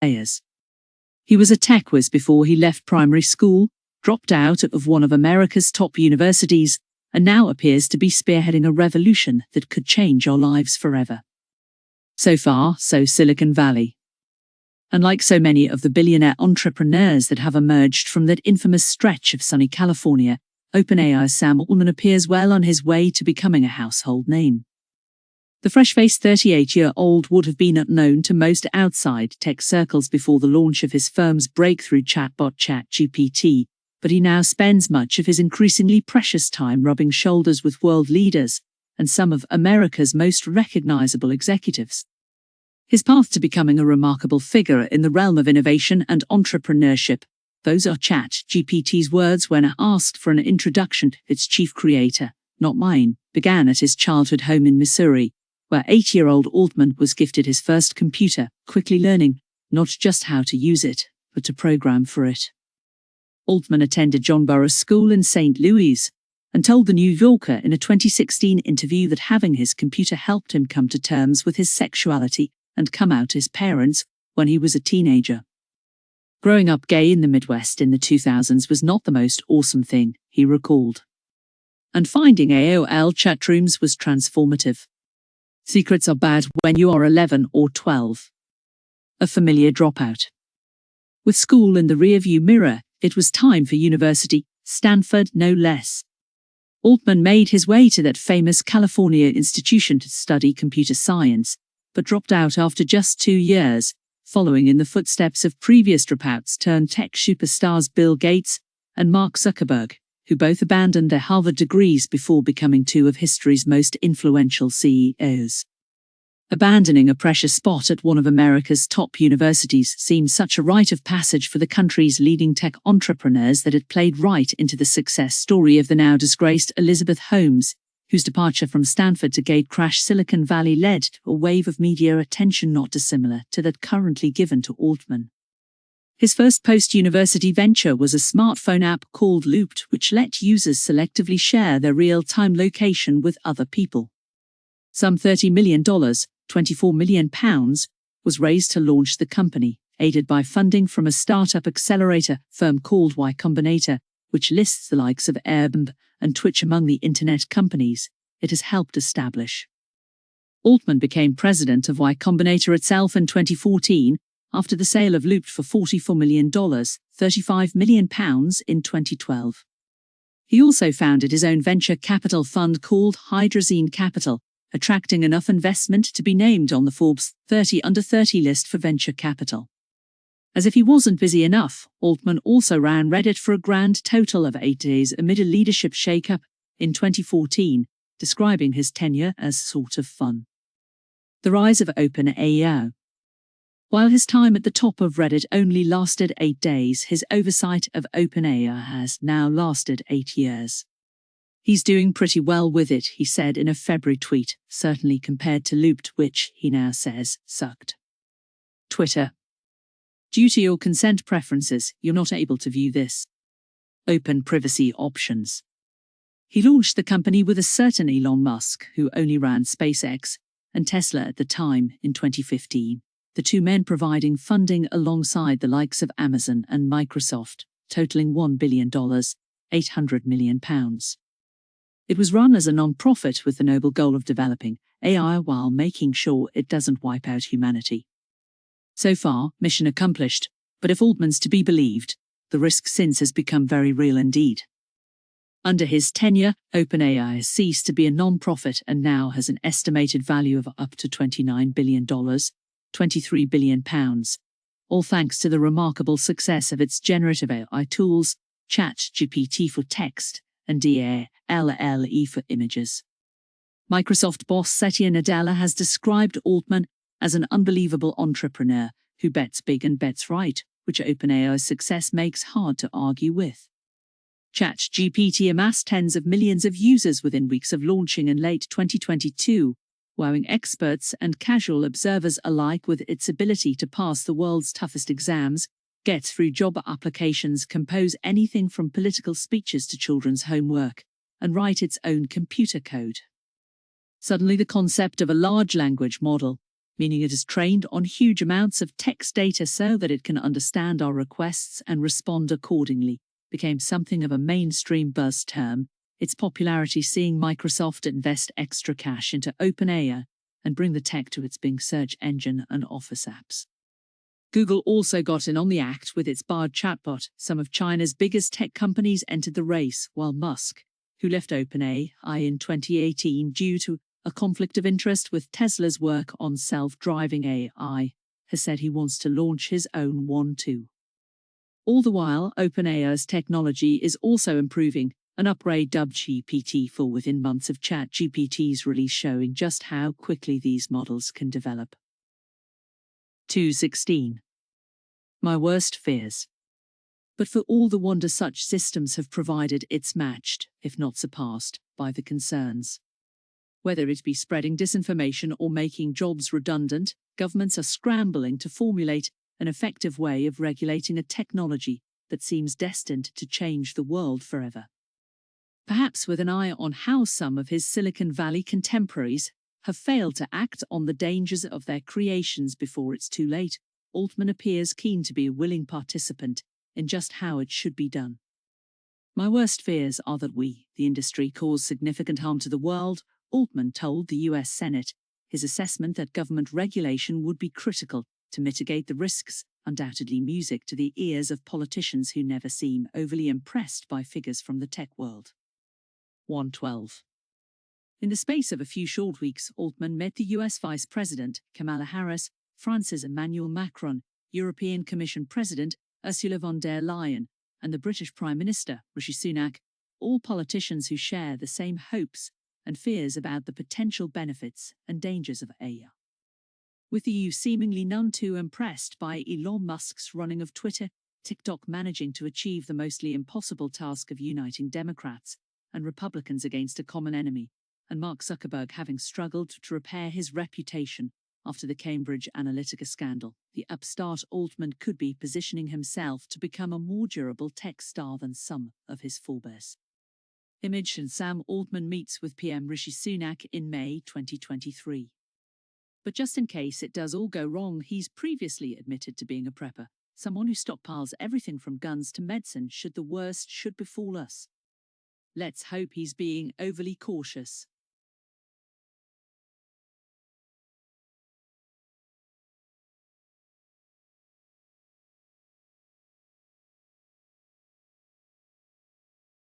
players. He was a tech whiz before he left primary school, dropped out of one of America's top universities, and now appears to be spearheading a revolution that could change our lives forever. So far, so Silicon Valley. Unlike so many of the billionaire entrepreneurs that have emerged from that infamous stretch of sunny California, OpenAI's Sam Altman appears well on his way to becoming a household name. The fresh-faced 38-year-old would have been unknown to most outside tech circles before the launch of his firm's breakthrough chatbot ChatGPT, but he now spends much of his increasingly precious time rubbing shoulders with world leaders and some of America's most recognizable executives. His path to becoming a remarkable figure in the realm of innovation and entrepreneurship, those are ChatGPT's words when asked for an introduction to its chief creator, not mine, began at his childhood home in Missouri, where 8-year-old Altman was gifted his first computer, quickly learning not just how to use it, but to program for it. Altman attended John Burroughs School in St. Louis and told The New Yorker in a 2016 interview that having his computer helped him come to terms with his sexuality and come out to his parents when he was a teenager. Growing up gay in the Midwest in the 2000s was not the most awesome thing, he recalled. And finding AOL chat rooms was transformative. Secrets are bad when you are 11 or 12. A familiar dropout. With school in the rearview mirror, it was time for university, Stanford no less. Altman made his way to that famous California institution to study computer science, but dropped out after just 2 years, following in the footsteps of previous dropouts turned tech superstars Bill Gates and Mark Zuckerberg, who both abandoned their Harvard degrees before becoming two of history's most influential CEOs. Abandoning a precious spot at one of America's top universities seemed such a rite of passage for the country's leading tech entrepreneurs that it played right into the success story of the now disgraced Elizabeth Holmes, whose departure from Stanford to gate-crash Silicon Valley led to a wave of media attention not dissimilar to that currently given to Altman. His first post-university venture was a smartphone app called Looped, which let users selectively share their real-time location with other people. Some $30 million, £24 million, was raised to launch the company, aided by funding from a startup accelerator firm called Y Combinator, which lists the likes of Airbnb and Twitch among the internet companies it has helped establish. Altman became president of Y Combinator itself in 2014, after the sale of Looped for $44 million, £35 million in 2012. He also founded his own venture capital fund called Hydrazine Capital, attracting enough investment to be named on the Forbes 30 Under 30 list for venture capital. As if he wasn't busy enough, Altman also ran Reddit for a grand total of 8 days amid a leadership shakeup in 2014, describing his tenure as sort of fun. The rise of OpenAI. While his time at the top of Reddit only lasted 8 days, his oversight of OpenAI has now lasted 8 years. He's doing pretty well with it, he said in a February tweet, certainly compared to Looped, which, he now says, sucked. Twitter. Due to your consent preferences, you're not able to view this. Open privacy options. He launched the company with a certain Elon Musk, who only ran SpaceX and Tesla at the time, in 2015. The two men providing funding alongside the likes of Amazon and Microsoft, totaling $1 billion, £800 million. It was run as a non-profit with the noble goal of developing AI while making sure it doesn't wipe out humanity. So far, mission accomplished, but if Altman's to be believed, the risk since has become very real indeed. Under his tenure, OpenAI has ceased to be a non-profit and now has an estimated value of up to $29 billion, £23 billion, all thanks to the remarkable success of its generative AI tools, ChatGPT for text and DALL-E for images. Microsoft boss Satya Nadella has described Altman as an unbelievable entrepreneur who bets big and bets right, which OpenAI's success makes hard to argue with. ChatGPT amassed tens of millions of users within weeks of launching in late 2022, wowing experts and casual observers alike with its ability to pass the world's toughest exams, get through job applications, compose anything from political speeches to children's homework, and write its own computer code. Suddenly the concept of a large language model, meaning it is trained on huge amounts of text data so that it can understand our requests and respond accordingly, became something of a mainstream buzz term, its popularity seeing Microsoft invest extra cash into OpenAI and bring the tech to its Bing search engine and Office apps. Google also got in on the act with its Bard chatbot. Some of China's biggest tech companies entered the race, while Musk, who left OpenAI in 2018 due to a conflict of interest with Tesla's work on self-driving AI, has said he wants to launch his own one too. All the while, OpenAI's technology is also improving, an upgrade dubbed GPT-4 within months of ChatGPT's release showing just how quickly these models can develop. 216. My worst fears. But for all the wonder such systems have provided, it's matched, if not surpassed, by the concerns. Whether it be spreading disinformation or making jobs redundant, governments are scrambling to formulate an effective way of regulating a technology that seems destined to change the world forever. Perhaps with an eye on how some of his Silicon Valley contemporaries have failed to act on the dangers of their creations before it's too late, Altman appears keen to be a willing participant in just how it should be done. My worst fears are that we, the industry, cause significant harm to the world, Altman told the US Senate, his assessment that government regulation would be critical to mitigate the risks, undoubtedly music to the ears of politicians who never seem overly impressed by figures from the tech world. 112. In the space of a few short weeks, Altman met the US Vice President, Kamala Harris, France's Emmanuel Macron, European Commission President, Ursula von der Leyen, and the British Prime Minister, Rishi Sunak, all politicians who share the same hopes and fears about the potential benefits and dangers of AI. With the EU seemingly none too impressed by Elon Musk's running of Twitter, TikTok managing to achieve the mostly impossible task of uniting Democrats and Republicans against a common enemy, and Mark Zuckerberg having struggled to repair his reputation after the Cambridge Analytica scandal, the upstart Altman could be positioning himself to become a more durable tech star than some of his forebears. Image and Sam Altman meets with PM Rishi Sunak in May 2023. But just in case it does all go wrong, he's previously admitted to being a prepper, someone who stockpiles everything from guns to medicine should the worst befall us. Let's hope he's being overly cautious.